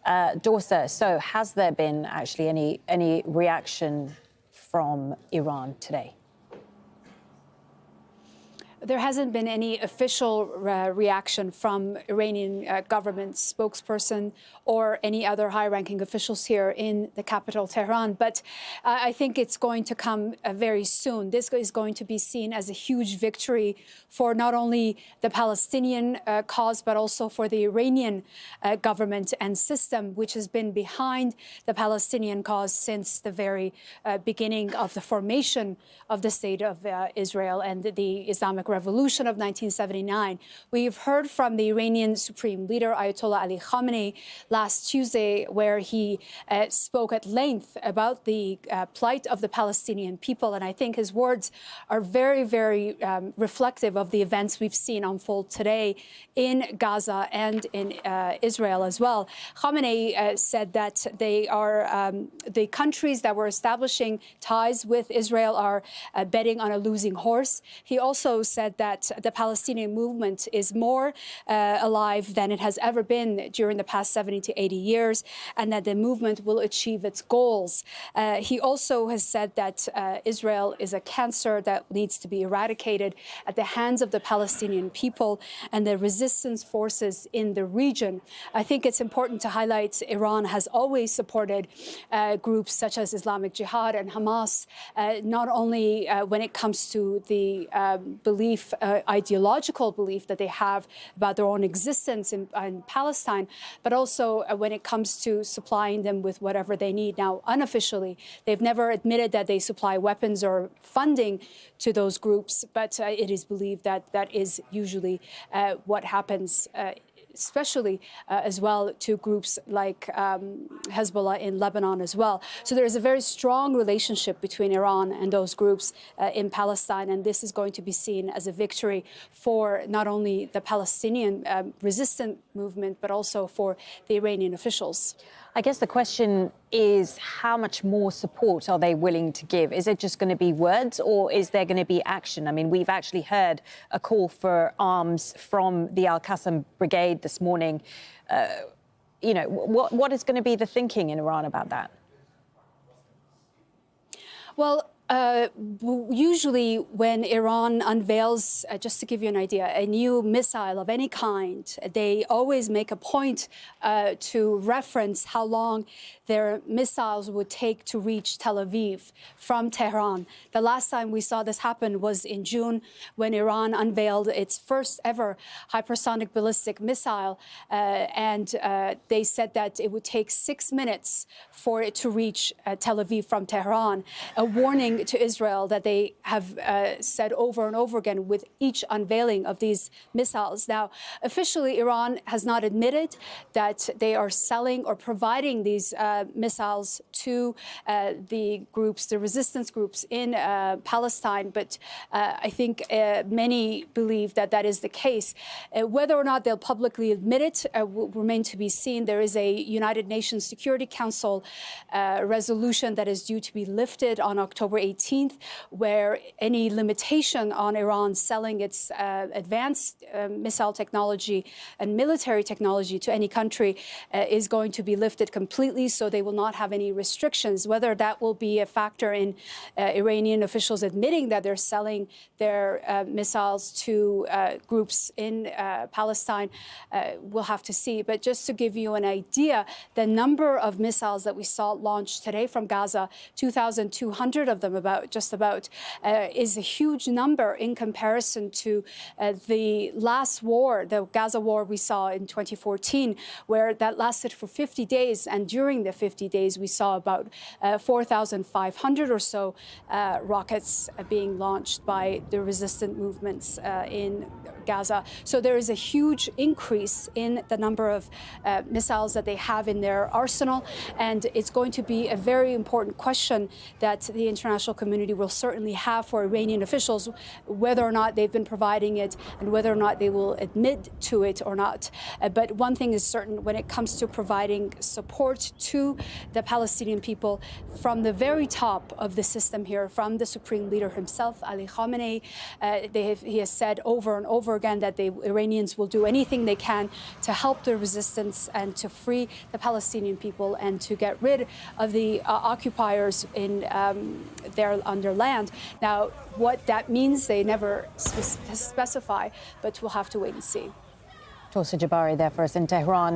Dorsa, so has there been actually any reaction from Iran today? There hasn't been any official reaction from Iranian government spokesperson or any other high-ranking officials here in the capital, Tehran. But I think it's going to come very soon. This is going to be seen as a huge victory for not only the Palestinian cause, but also for the Iranian government and system, which has been behind the Palestinian cause since the very beginning of the formation of the State of Israel and the Islamic Revolution of 1979. We've heard from the Iranian Supreme Leader, Ayatollah Ali Khamenei, last Tuesday, where he spoke at length about the plight of the Palestinian people. And I think his words are very, very reflective of the events we've seen unfold today in Gaza and in Israel as well. Khamenei said that they are the countries that were establishing ties with Israel are betting on a losing horse. He also said that the Palestinian movement is more alive than it has ever been during the past 70 to 80 years, and that the movement will achieve its goals. He also has said that Israel is a cancer that needs to be eradicated at the hands of the Palestinian people and the resistance forces in the region. I think it's important to highlight Iran has always supported groups such as Islamic Jihad and Hamas, not only when it comes to the ideological belief that they have about their own existence in Palestine, but also when it comes to supplying them with whatever they need. Now, unofficially, they've never admitted that they supply weapons or funding to those groups, but it is believed that that is usually what happens, especially as well to groups like Hezbollah in Lebanon as well. So there is a very strong relationship between Iran and those groups in Palestine, and this is going to be seen as a victory for not only the Palestinian resistant movement, but also for the Iranian officials. I guess the question is, how much more support are they willing to give? Is it just going to be words, or is there going to be action? I mean, we've actually heard a call for arms from the Al-Aqsa Brigade this morning. What is going to be the thinking in Iran about that? Well, usually when Iran unveils, just to give you an idea, a new missile of any kind, they always make a point to reference how long their missiles would take to reach Tel Aviv from Tehran. The last time we saw this happen was in June, when Iran unveiled its first ever hypersonic ballistic missile. And they said that it would take 6 minutes for it to reach Tel Aviv from Tehran, a warning to Israel that they have said over and over again with each unveiling of these missiles. Now, officially, Iran has not admitted that they are selling or providing these missiles to the groups, the resistance groups in Palestine, but I think many believe that that is the case. Whether or not they'll publicly admit it will remain to be seen. There is a United Nations Security Council resolution that is due to be lifted on October 18th, where any limitation on Iran selling its advanced missile technology and military technology to any country is going to be lifted completely, so they will not have any restrictions. Whether that will be a factor in Iranian officials admitting that they're selling their missiles to groups in Palestine, we'll have to see. But just to give you an idea, the number of missiles that we saw launched today from Gaza, 2,200 of them, just about, is a huge number in comparison to the last war, the Gaza War we saw in 2014, where that lasted for 50 days. And during the 50 days, we saw about 4,500 or so rockets being launched by the resistant movements in Gaza. So there is a huge increase in the number of missiles that they have in their arsenal. And it's going to be a very important question that the international international community will certainly have for Iranian officials, whether or not they've been providing it and whether or not they will admit to it or not. But one thing is certain when it comes to providing support to the Palestinian people from the very top of the system here, from the supreme leader himself, Ali Khamenei. He has said over and over again that the Iranians will do anything they can to help the resistance and to free the Palestinian people and to get rid of the occupiers in on their land. Now, what that means, they never specify, but we'll have to wait and see. Tulsa Jabari there for us in Tehran.